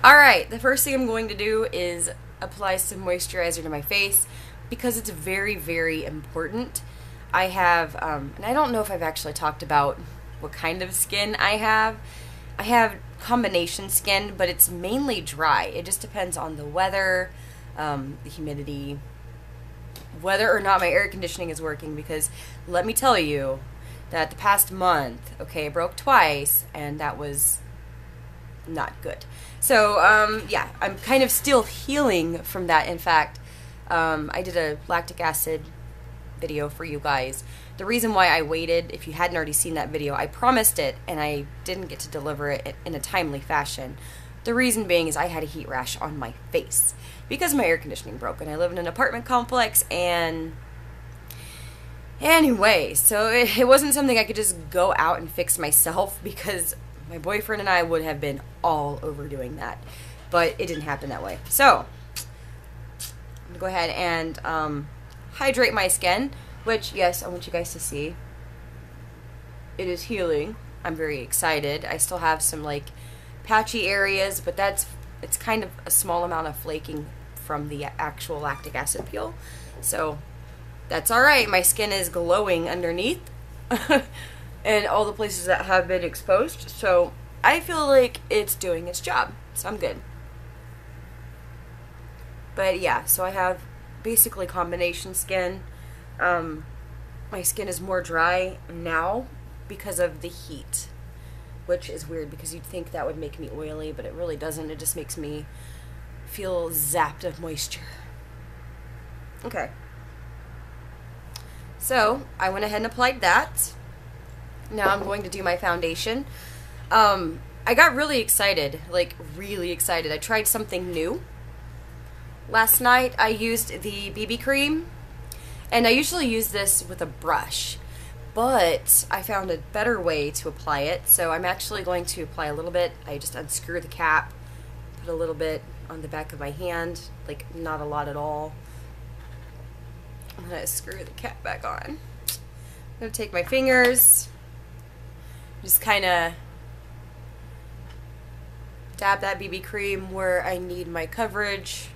Alright, the first thing I'm going to do is apply some moisturizer to my face because it's very, very important. I have, and I don't know if I've actually talked about what kind of skin I have. I have combination skin, but it's mainly dry. It just depends on the weather, the humidity, whether or not my air conditioning is working, because let me tell you that the past month, okay, I broke twice, and that was not good. So, yeah, I'm kind of still healing from that. In fact, I did a lactic acid video for you guys. The reason why I waited, if you hadn't already seen that video, I promised it, and I didn't get to deliver it in a timely fashion. The reason being is I had a heat rash on my face because my air conditioning broke, and I live in an apartment complex, and anyway, so it wasn't something I could just go out and fix myself, because my boyfriend and I would have been all over doing that, but it didn't happen that way. So I'm gonna go ahead and hydrate my skin, which, yes, I want you guys to see. It is healing. I'm very excited. I still have some like patchy areas, but it's kind of a small amount of flaking from the actual lactic acid peel, so that's alright. My skin is glowing underneath and all the places that have been exposed, so I feel like it's doing its job, so I'm good. But yeah, so I have basically combination skin. My skin is more dry now because of the heat, which is weird because you'd think that would make me oily, but it really doesn't. It just makes me feel zapped of moisture. Okay. So, I went ahead and applied that. Now I'm going to do my foundation. I got really excited, like really excited. I tried something new. Last night I used the BB cream, and I usually use this with a brush, but I found a better way to apply it, so I'm actually going to apply a little bit. I just unscrew the cap, put a little bit on the back of my hand, like not a lot at all. I'm going to screw the cap back on. I'm going to take my fingers, just kind of dab that BB cream where I need my coverage.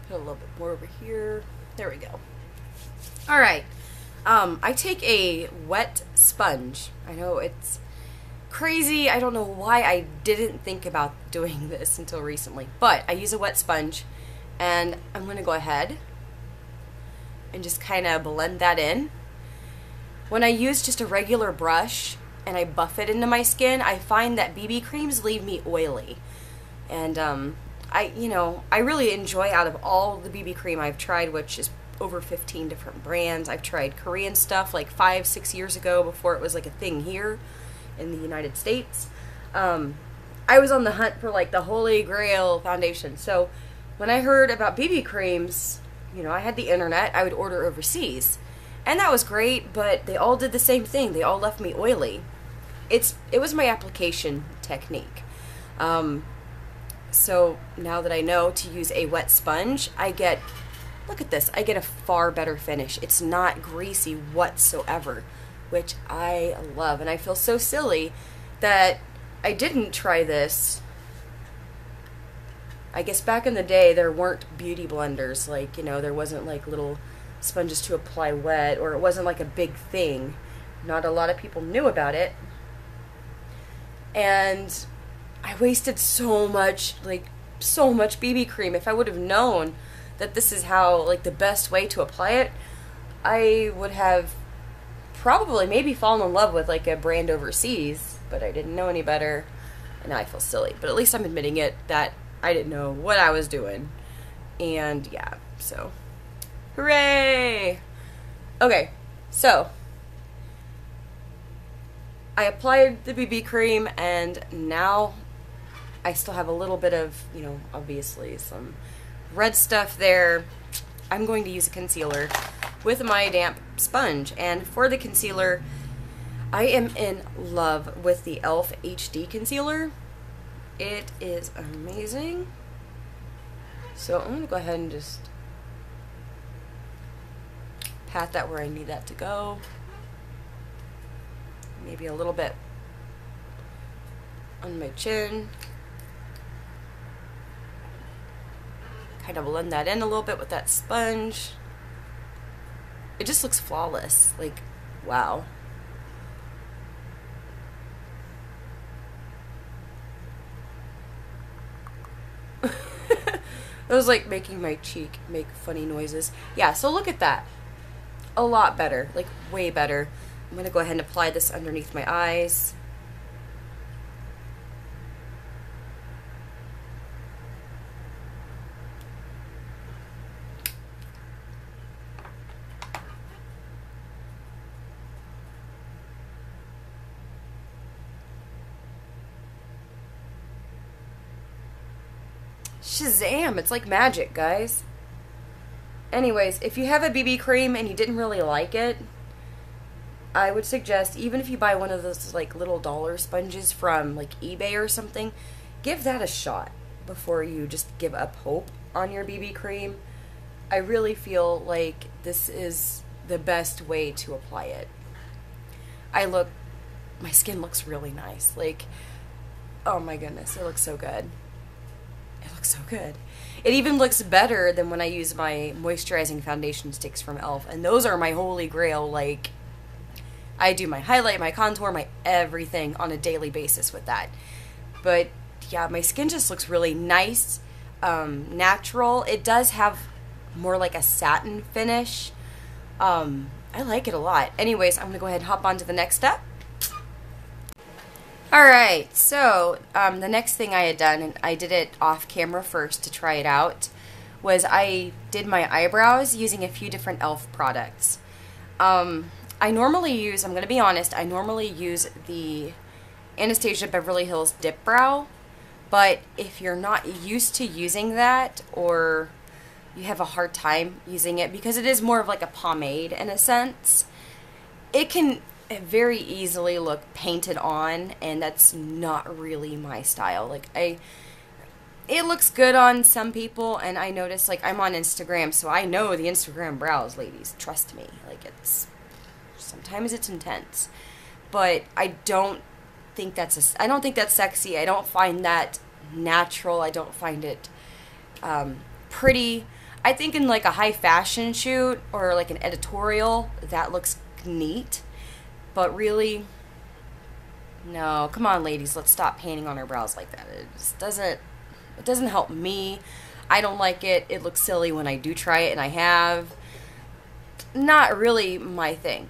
Put a little bit more over here. There we go. Alright. I take a wet sponge. I know it's crazy. I don't know why I didn't think about doing this until recently, but I use a wet sponge, and I'm going to go ahead and just kind of blend that in. When I use just a regular brush and I buff it into my skin, I find that BB creams leave me oily. And I really enjoy, out of all the BB cream I've tried, which is over 15 different brands. I've tried Korean stuff like 5-6 years ago, before it was like a thing here in the United States. I was on the hunt for like the holy grail foundation. So when I heard about BB creams, I had the internet, I would order overseas. And that was great, but they all did the same thing. They all left me oily. It was my application technique. So now that I know to use a wet sponge, look at this, I get a far better finish. It's not greasy whatsoever, which I love. And I feel so silly that I didn't try this. I guess back in the day there weren't beauty blenders, like, there wasn't like little sponges to apply wet, or it wasn't like a big thing. Not a lot of people knew about it. And I wasted so much BB cream. If I would have known that this is how, like, the best way to apply it, I would have probably maybe fallen in love with like a brand overseas, but I didn't know any better, and now I feel silly. But at least I'm admitting it, that I didn't know what I was doing. And yeah, so hooray! Okay, so I applied the BB cream, and now I still have a little bit of, obviously some red stuff there. I'm going to use a concealer with my damp sponge, and for the concealer, I am in love with the e.l.f. HD concealer. It is amazing. So I'm going to go ahead and just pat that where I need that to go. Maybe a little bit on my chin. Kind of blend that in a little bit with that sponge. It just looks flawless. Like, wow. It was like making my cheek make funny noises. Yeah, so look at that. A lot better. Like, way better. I'm going to go ahead and apply this underneath my eyes. Shazam! It's like magic, guys. Anyways, if you have a BB cream and you didn't really like it, I would suggest, even if you buy one of those like little dollar sponges from like eBay or something, give that a shot before you just give up hope on your BB cream. I really feel like this is the best way to apply it. My skin looks really nice. Like, oh my goodness, it looks so good. It looks so good. It even looks better than when I use my moisturizing foundation sticks from e.l.f. And those are my holy grail. Like, I do my highlight, my contour, my everything on a daily basis with that. But yeah, my skin just looks really nice, natural. It does have more like a satin finish. I like it a lot. Anyways, I'm going to go ahead and hop on to the next step. Alright, so the next thing I had done, and I did it off camera first to try it out, was I did my eyebrows using a few different e.l.f. products. I normally use, I'm going to be honest, I normally use the Anastasia Beverly Hills Dip Brow, but if you're not used to using that, or you have a hard time using it, because it is more of like a pomade in a sense, it can very easily look painted on, and that's not really my style. Like, it looks good on some people, and I notice, like, I'm on Instagram, so I know the Instagram brows, ladies. Trust me. Like, sometimes it's intense, but I don't think that's sexy. I don't find that natural. I don't find it pretty. I think in like a high fashion shoot or like an editorial, that looks neat. But really, no, come on, ladies, let's stop painting on our brows like that. It just doesn't help me. I don't like it. It looks silly when I do try it, and I have. Not really my thing.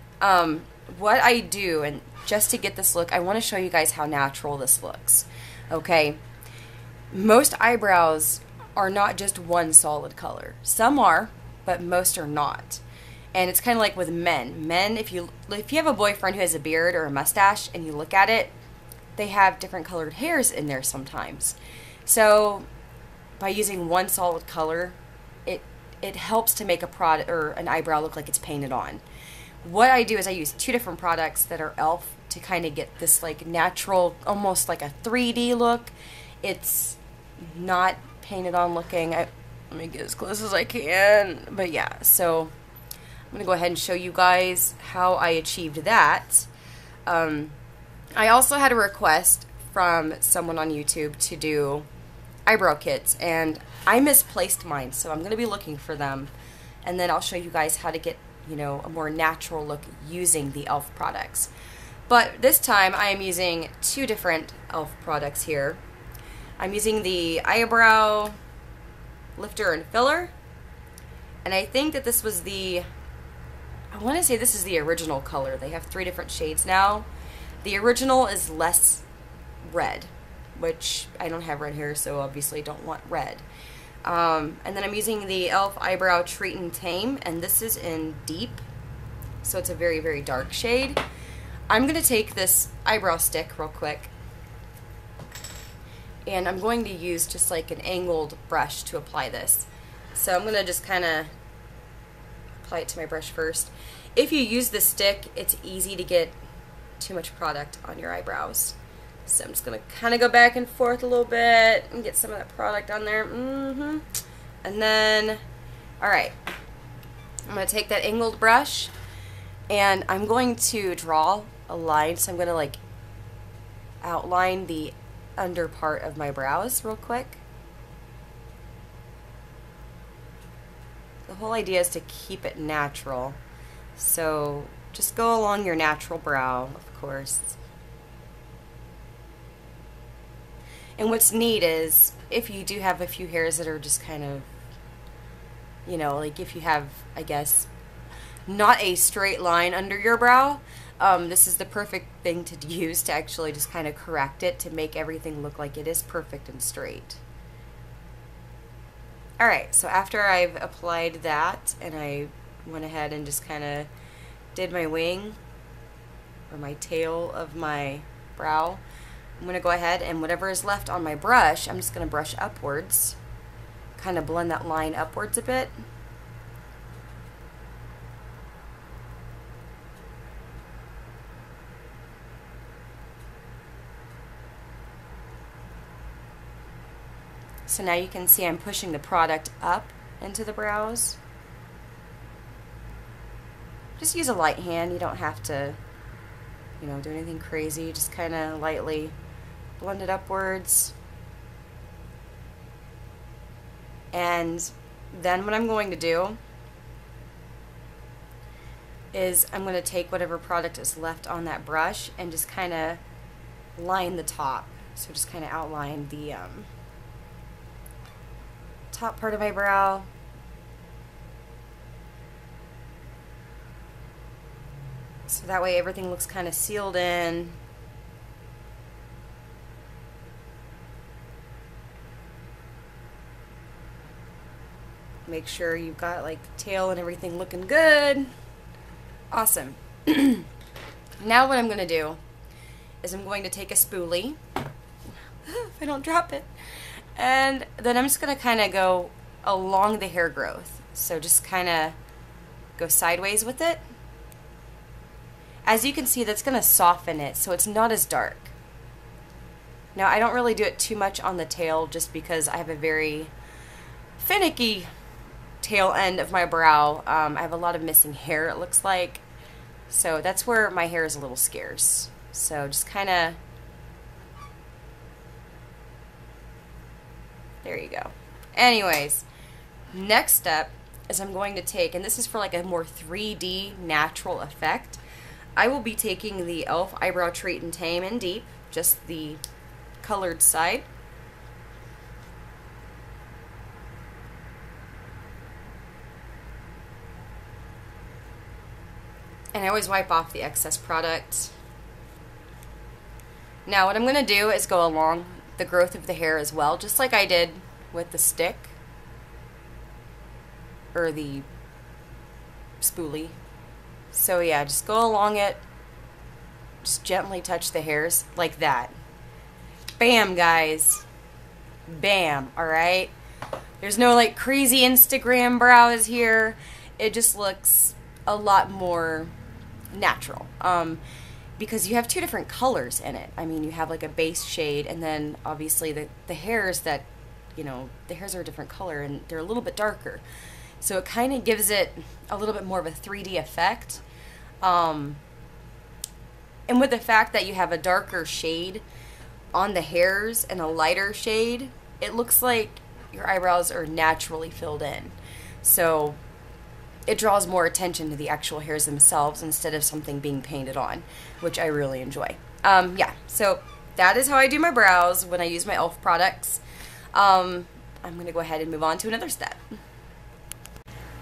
What I do, and just to get this look, I want to show you guys how natural this looks. Okay? Most eyebrows are not just one solid color. Some are, but most are not. And it's kind of like with men. Men, if you have a boyfriend who has a beard or a mustache and you look at it, they have different colored hairs in there sometimes. So by using one solid color, it helps to make a product or an eyebrow look like it's painted on. What I do is I use two different products that are e.l.f. to kind of get this like natural, almost like a 3D look. It's not painted on looking. Let me get as close as I can. But yeah, so I'm going to go ahead and show you guys how I achieved that. I also had a request from someone on YouTube to do eyebrow kits, and I misplaced mine, so I'm going to be looking for them, and then I'll show you guys how to get, you know, a more natural look using the e.l.f. products. But this time I am using two different e.l.f. products here. I'm using the eyebrow lifter and filler, and I think that this was I want to say this is the original color. They have 3 different shades now. The original is less red, which I don't have red hair, so obviously don't want red. And then I'm using the e.l.f. Eyebrow Treat and Tame, and this is in Deep, so it's a very, very dark shade. I'm going to take this eyebrow stick real quick, and I'm going to use just like an angled brush to apply this. So I'm going to just kind of apply it to my brush first. If you use the stick, it's easy to get too much product on your eyebrows. So I'm just going to kind of go back and forth a little bit and get some of that product on there. And then, alright. I'm going to take that angled brush and I'm going to draw a line. So I'm going to like outline the under part of my brows real quick. The whole idea is to keep it natural. So just go along your natural brow, of course. And what's neat is if you do have a few hairs that are just kind of, you know, like if you have, I guess, not a straight line under your brow, this is the perfect thing to use to actually just kind of correct it to make everything look like it is perfect and straight. Alright, so after I've applied that and I went ahead and just kind of did my wing or my tail of my brow, I'm going to go ahead and whatever is left on my brush, I'm just going to brush upwards, kind of blend that line upwards a bit. So now you can see I'm pushing the product up into the brows. Just use a light hand. You don't have to, you know, do anything crazy. Just kind of lightly blend it upwards. And then what I'm going to do is I'm going to take whatever product is left on that brush and just kind of line the top. So just kind of outline the top part of my brow. So that way everything looks kind of sealed in. Make sure you've got like the tail and everything looking good. Awesome. Now what I'm going to do is I'm going to take a spoolie, if I don't drop it, and then I'm just going to kind of go along the hair growth. So just kind of go sideways with it. As you can see, that's going to soften it so it's not as dark. Now I don't really do it too much on the tail just because I have a very finicky tail end of my brow. I have a lot of missing hair, it looks like. So that's where my hair is a little scarce. So just kind of, there you go. Anyways, next step is I'm going to take, and this is for like a more 3D natural effect, I will be taking the e.l.f. Eyebrow Treat in Tame and Deep, just the colored side. And I always wipe off the excess product. Now what I'm going to do is go along the growth of the hair as well, just like I did with the stick, or the spoolie. So yeah, just go along it, just gently touch the hairs like that. Bam, guys. Bam, alright? There's no like crazy Instagram brows here. It just looks a lot more natural. Because you have two different colors in it. I mean, you have like a base shade, and then obviously the hairs that, you know, the hairs are a different color and they're a little bit darker. So it kind of gives it a little bit more of a 3D effect. And with the fact that you have a darker shade on the hairs and a lighter shade, it looks like your eyebrows are naturally filled in. So it draws more attention to the actual hairs themselves instead of something being painted on, which I really enjoy. Yeah, so that is how I do my brows when I use my e.l.f. products. I'm going to go ahead and move on to another step.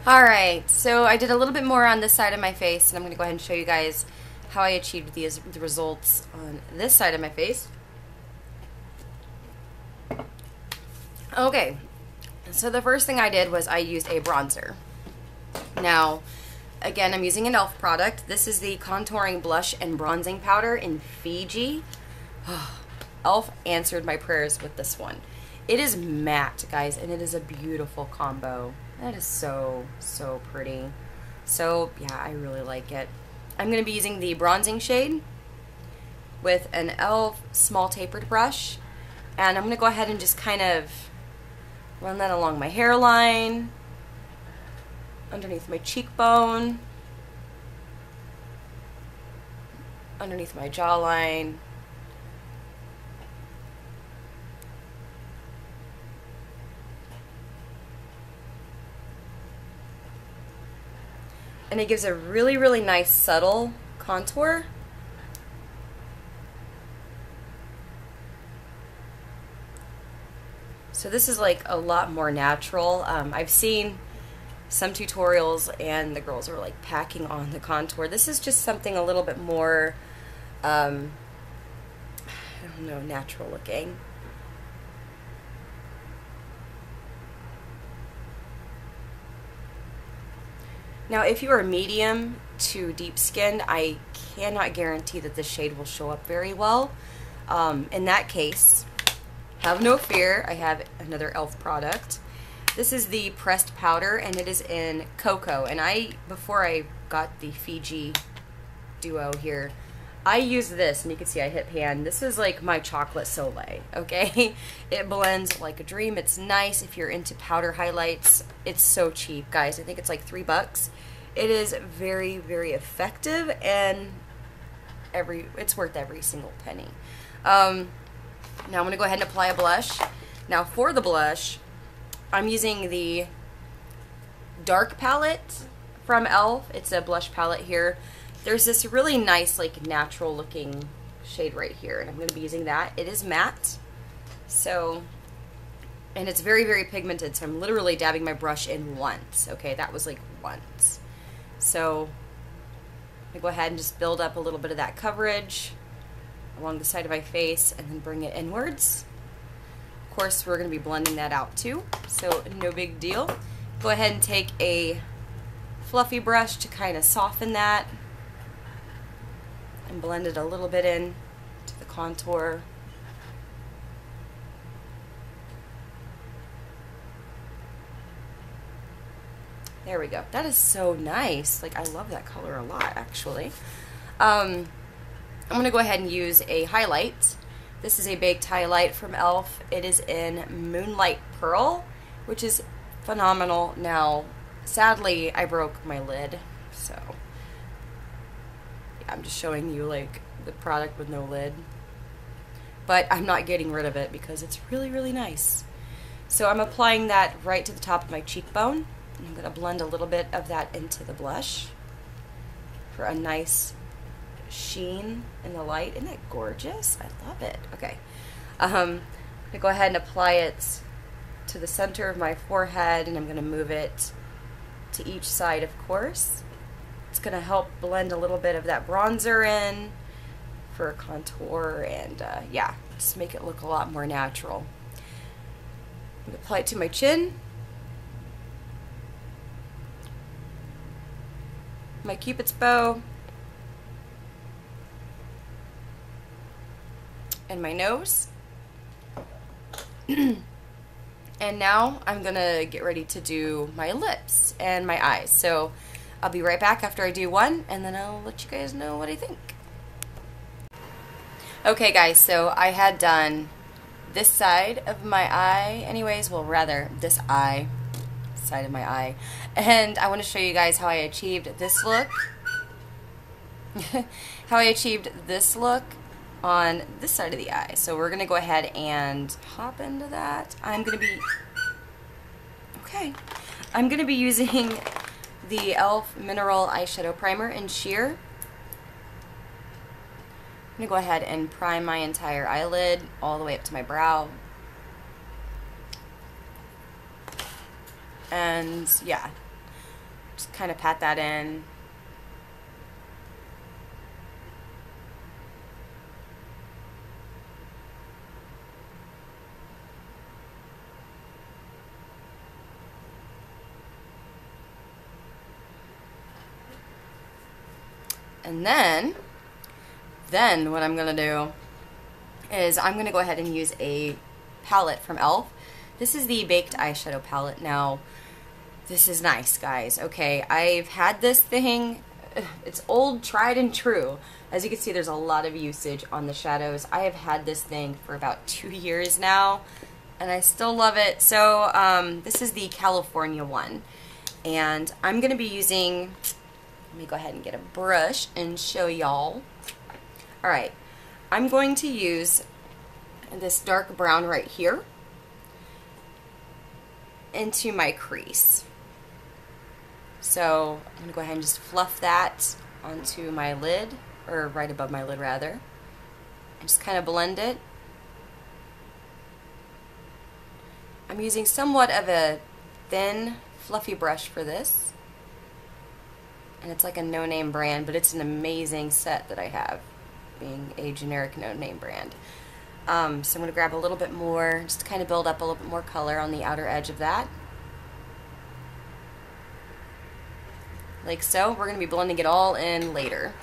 Alright, so I did a little bit more on this side of my face, and I'm going to go ahead and show you guys how I achieved the results on this side of my face. Okay, so the first thing I did was I used a bronzer. Now, again, I'm using an e.l.f. product. This is the Contouring Blush and Bronzing Powder in Fiji. e.l.f. answered my prayers with this one. It is matte, guys, and it is a beautiful combo. That is so, so pretty. So, yeah, I really like it. I'm going to be using the bronzing shade with an e.l.f. small tapered brush. And I'm going to go ahead and just kind of run that along my hairline. underneath my cheekbone, underneath my jawline, and it gives a really, really nice subtle contour. So this is like a lot more natural. I've seen some tutorials and the girls are like packing on the contour. This is just something a little bit more, I don't know, natural looking. Now, if you are medium to deep skinned, I cannot guarantee that this shade will show up very well. In that case, have no fear, I have another e.l.f. product. This is the pressed powder, and it is in Cocoa. And before I got the Fiji duo here, I used this, and you can see I hit pan. This is like my chocolate soleil, okay? It blends like a dream. It's nice if you're into powder highlights. It's so cheap, guys. I think it's like $3. It is very, very effective, and it's worth every single penny. Now I'm going to go ahead and apply a blush. Now for the blush, I'm using the dark palette from e.l.f. It's a blush palette here. There's this really nice, like, natural looking shade right here, and I'm going to be using that. It is matte, so, and it's very, very pigmented, so I'm literally dabbing my brush in once, okay? That was like once. So I'm going to go ahead and just build up a little bit of that coverage along the side of my face and then bring it inwards. Of course, we're going to be blending that out too, so no big deal. Go ahead and take a fluffy brush to kind of soften that and blend it a little bit in to the contour. There we go. That is so nice. Like, I love that color a lot, actually. I'm going to go ahead and use a highlight. This is a baked highlight from e.l.f. It is in Moonlight Pearl, which is phenomenal. Now, sadly, I broke my lid, so yeah, I'm just showing you like the product with no lid. But I'm not getting rid of it because it's really, really nice. So I'm applying that right to the top of my cheekbone. And I'm going to blend a little bit of that into the blush for a nice sheen in the light. Isn't that gorgeous? I love it. Okay. I'm going to go ahead and apply it to the center of my forehead, and I'm going to move it to each side, of course. It's going to help blend a little bit of that bronzer in for a contour and, yeah, just make it look a lot more natural. I'm going to apply it to my chin, my Cupid's bow, and my nose. And now I'm gonna get ready to do my lips and my eyes. So I'll be right back after I do one, and then I'll let you guys know what I think. Okay guys, so I had done this side of my eye anyways, well rather this eye, side of my eye, and I want to show you guys how I achieved this look. How I achieved this look on this side of the eye. So we're gonna go ahead and hop into that. I'm gonna be using the e.l.f. Mineral Eyeshadow Primer in Sheer. I'm gonna go ahead and prime my entire eyelid all the way up to my brow. And yeah, just kind of pat that in. And then what I'm going to do is I'm going to go ahead and use a palette from e.l.f. This is the Baked Eyeshadow palette. Now, this is nice, guys. Okay, I've had this thing. It's old, tried and true. As you can see, there's a lot of usage on the shadows. I have had this thing for about 2 years now, and I still love it. So, this is the California one. And I'm going to be using, let me go ahead and get a brush and show y'all. Alright, I'm going to use this dark brown right here into my crease. So I'm going to go ahead and just fluff that onto my lid, or right above my lid rather, and just kind of blend it. I'm using somewhat of a thin, fluffy brush for this, and it's like a no-name brand, but it's an amazing set that I have, being a generic no-name brand. So I'm going to grab a little bit more, just to kind of build up a little bit more color on the outer edge of that. Like so. We're going to be blending it all in later.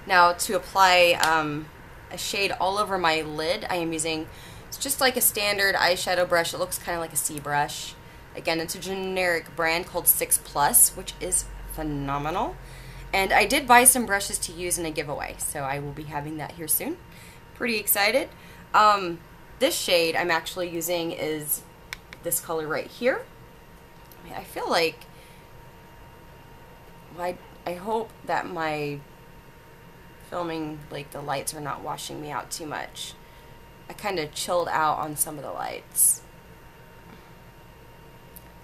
Now to apply a shade all over my lid, I am using, it's just like a standard eyeshadow brush. It looks kind of like a C brush. Again, it's a generic brand called 6+, which is phenomenal. And I did buy some brushes to use in a giveaway, so I will be having that here soon. Pretty excited. This shade I'm actually using is this color right here. I feel like, I hope that my filming, like the lights are not washing me out too much. I kind of chilled out on some of the lights.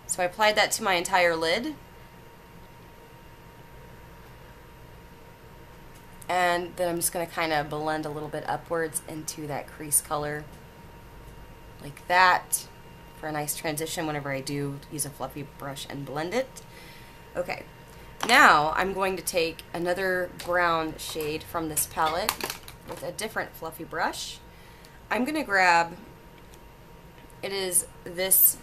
So I applied that to my entire lid. And then I'm just going to kind of blend a little bit upwards into that crease color. Like that. For a nice transition whenever I do use a fluffy brush and blend it. Okay. Now I'm going to take another brown shade from this palette with a different fluffy brush. I'm going to grab, it is this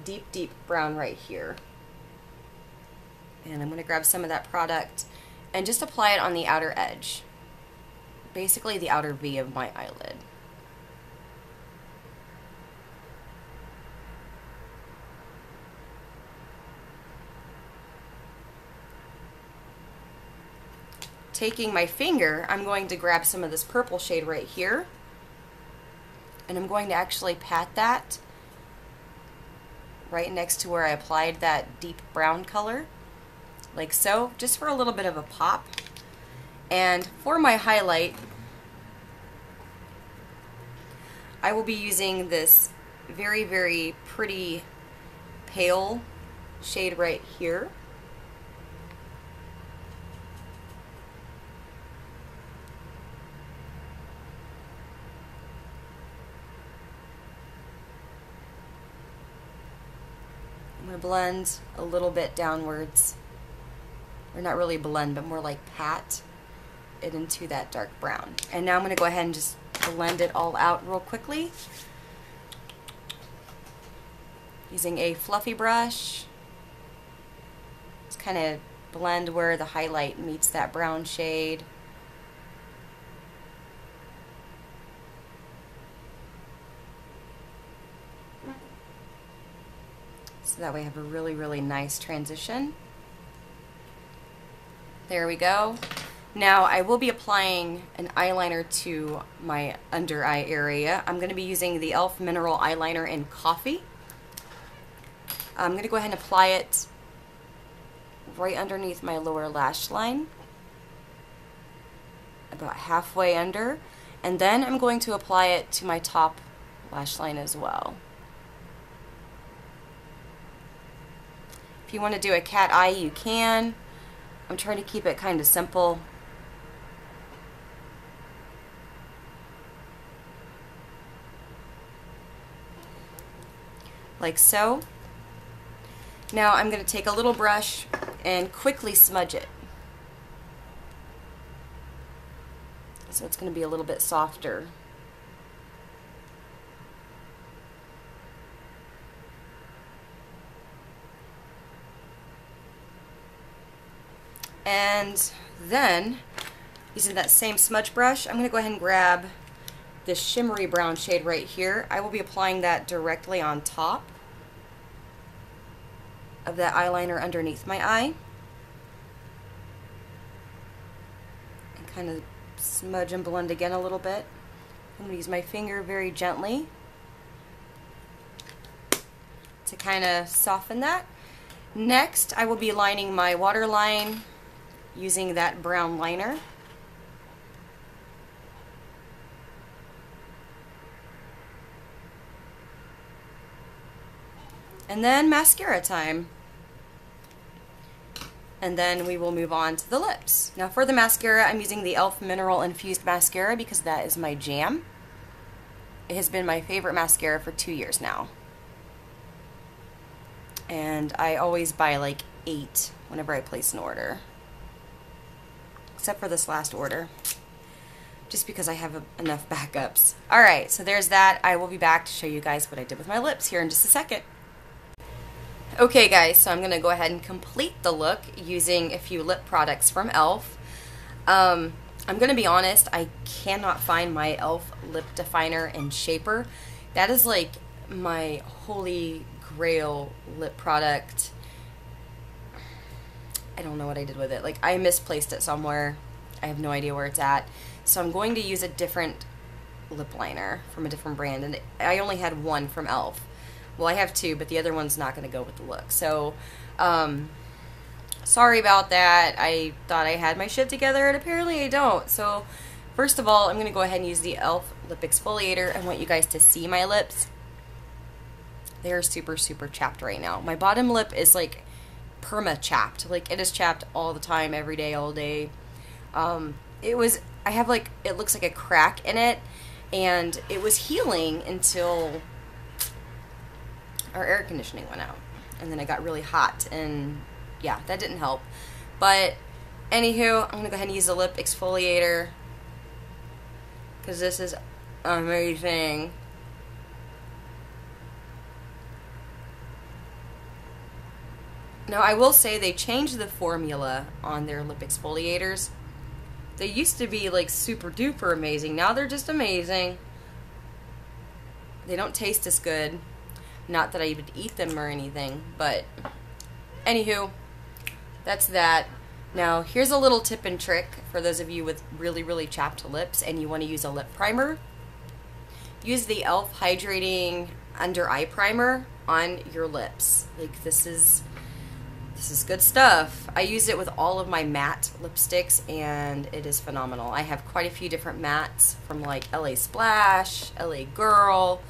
deep, deep brown right here. And I'm going to grab some of that product and just apply it on the outer edge. Basically the outer V of my eyelid. Taking my finger, I'm going to grab some of this purple shade right here, and I'm going to actually pat that right next to where I applied that deep brown color, like so, just for a little bit of a pop. And for my highlight, I will be using this very, very pretty pale shade right here. I'm going to blend a little bit downwards, or not really blend, but more like pat it into that dark brown. And now I'm going to go ahead and just blend it all out real quickly using a fluffy brush. Just kind of blend where the highlight meets that brown shade. So that way I have a really, really nice transition. There we go. Now I will be applying an eyeliner to my under eye area. I'm going to be using the e.l.f. Mineral Eyeliner in Coffee. I'm going to go ahead and apply it right underneath my lower lash line, about halfway under, and then I'm going to apply it to my top lash line as well. If you want to do a cat eye, you can. I'm trying to keep it kind of simple. Like so. Now I'm going to take a little brush and quickly smudge it. So it's going to be a little bit softer. And then, using that same smudge brush, I'm going to go ahead and grab this shimmery brown shade right here. I will be applying that directly on top of that eyeliner underneath my eye. And kind of smudge and blend again a little bit. I'm going to use my finger very gently to kind of soften that. Next, I will be lining my waterline using that brown liner. And then mascara time. And then we will move on to the lips. Now for the mascara, I'm using the e.l.f. Mineral Infused Mascara because that is my jam. It has been my favorite mascara for 2 years now. And I always buy like 8 whenever I place an order. Except for this last order. Just because I have enough backups. Alright, so there's that. I will be back to show you guys what I did with my lips here in just a second. Okay guys, so I'm going to go ahead and complete the look using a few lip products from e.l.f. I'm going to be honest, I cannot find my e.l.f. lip definer and shaper. That is like my holy grail lip product. I don't know what I did with it. Like, I misplaced it somewhere. I have no idea where it's at. So I'm going to use a different lip liner from a different brand, and I only had one from e.l.f. Well, I have 2, but the other one's not going to go with the look. So, sorry about that. I thought I had my shit together, and apparently I don't. So, first of all, I'm going to go ahead and use the e.l.f. Lip Exfoliator. I want you guys to see my lips. They are super, super chapped right now. My bottom lip is like perma-chapped. Like, it is chapped all the time, every day, all day. I have like, it looks like a crack in it, and it was healing until our air conditioning went out, and then it got really hot, and yeah, that didn't help. But anywho, I'm gonna go ahead and use the lip exfoliator because this is amazing. Now I will say they changed the formula on their lip exfoliators. They used to be like super duper amazing. Now they're just amazing. They don't taste as good. Not that I would eat them or anything, but anywho, that's that. Now, here's a little tip and trick for those of you with really, really chapped lips and you want to use a lip primer. Use the e.l.f. Hydrating Under Eye Primer on your lips. Like, this is good stuff. I use it with all of my matte lipsticks, and it is phenomenal. I have quite a few different mattes from like LA Splash, LA Girl,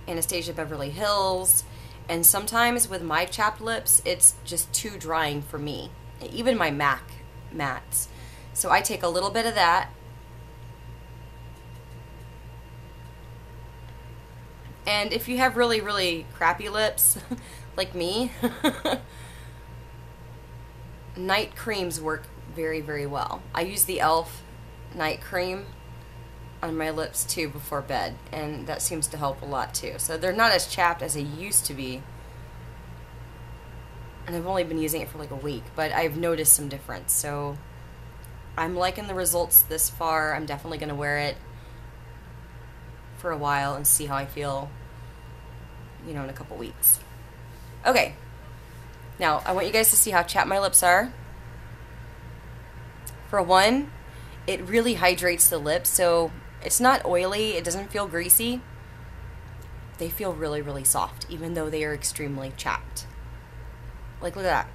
Anastasia Beverly Hills, and sometimes with my chapped lips it's just too drying for me, even my MAC mattes. So I take a little bit of that, and if you have really, really crappy lips like me, night creams work very, very well. I use the e.l.f. night cream on my lips too before bed, and that seems to help a lot too. So they're not as chapped as they used to be, and I've only been using it for like a week, but I've noticed some difference. So I'm liking the results this far. I'm definitely going to wear it for a while and see how I feel, you know, in a couple weeks. Okay, now I want you guys to see how chapped my lips are. For one, it really hydrates the lips, so it's not oily, it doesn't feel greasy. They feel really, really soft, even though they are extremely chapped. Like, look at that.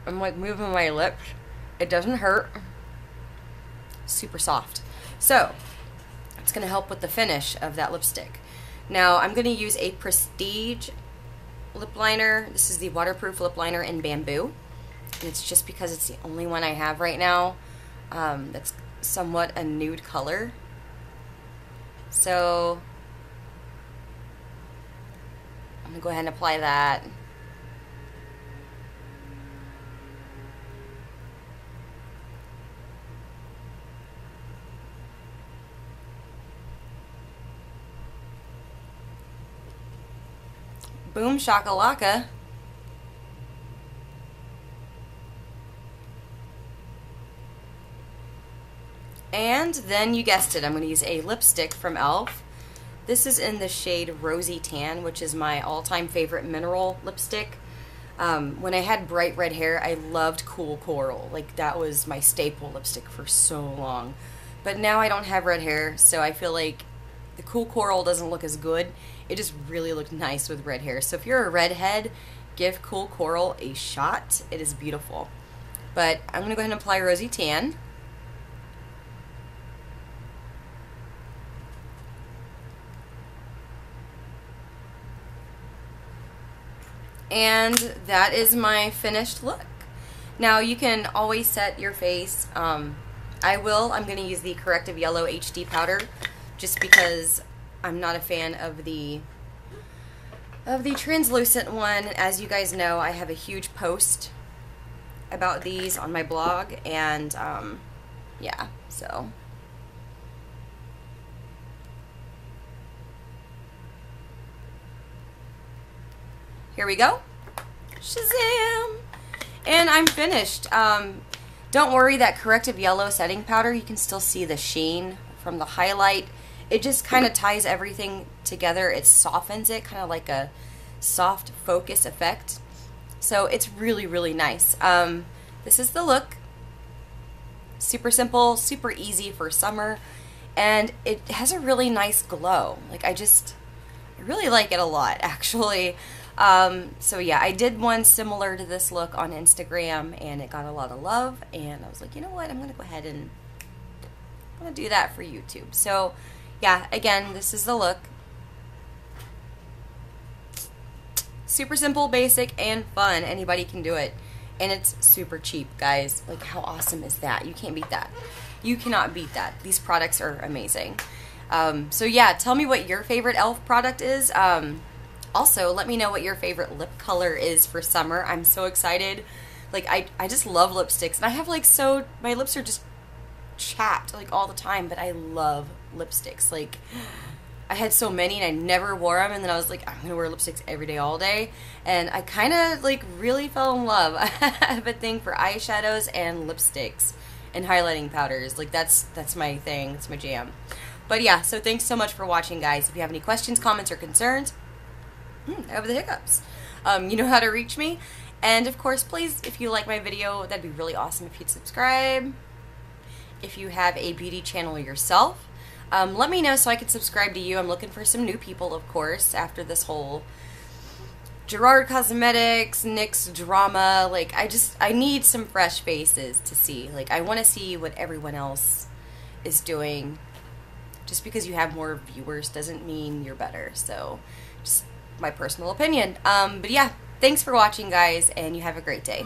I'm like moving my lips. It doesn't hurt. Super soft. So, it's going to help with the finish of that lipstick. Now, I'm going to use a Prestige lip liner. This is the waterproof lip liner in Bamboo. And it's just because it's the only one I have right now that's somewhat a nude color. So I'm going to go ahead and apply that. Boom shakalaka. And then you guessed it, I'm going to use a lipstick from e.l.f. This is in the shade Rosy Tan, which is my all-time favorite mineral lipstick. When I had bright red hair, I loved Cool Coral. Like, that was my staple lipstick for so long. But now I don't have red hair, so I feel like the Cool Coral doesn't look as good. It just really looked nice with red hair. So if you're a redhead give Cool Coral a shot. It is beautiful. But I'm going to go ahead and apply Rosy Tan. And that is my finished look. Now you can always set your face. I'm going to use the Corrective Yellow HD powder just because I'm not a fan of the translucent one. As you guys know, I have a huge post about these on my blog, and yeah, so here we go. Shazam! And I'm finished. Don't worry, that Corrective Yellow setting powder, you can still see the sheen from the highlight. It just kind of ties everything together. It softens it, kind of like a soft focus effect. So it's really, really nice. This is the look. Super simple, super easy for summer, and it has a really nice glow. Like, I really like it a lot, actually. So yeah, I did one similar to this look on Instagram, and it got a lot of love, and I was like, you know what, I'm going to go ahead and I'm going to do that for YouTube. So yeah, again, this is the look. Super simple, basic, and fun. Anybody can do it. And it's super cheap, guys. Like, how awesome is that? You can't beat that. You cannot beat that. These products are amazing. So yeah, tell me what your favorite e.l.f. product is. Also, let me know what your favorite lip color is for summer. I'm so excited. Like, I just love lipsticks. And I have, like, my lips are just chapped, like, all the time. But I love lipsticks. Like, I had so many and I never wore them, and then I was like, I'm going to wear lipsticks every day, all day. And I kind of, like, really fell in love. I have a thing for eyeshadows and lipsticks and highlighting powders. Like, that's my thing. It's my jam. But yeah, so thanks so much for watching, guys. If you have any questions, comments, or concerns, I have the hiccups. You know how to reach me. And, of course, please, if you like my video, that'd be really awesome if you'd subscribe. If you have a beauty channel yourself, let me know so I can subscribe to you. I'm looking for some new people, of course, after this whole Gerard Cosmetics, NYX drama. Like, I need some fresh faces to see. Like, I want to see what everyone else is doing. Just because you have more viewers doesn't mean you're better. So, just my personal opinion. But yeah, thanks for watching, guys, and you have a great day.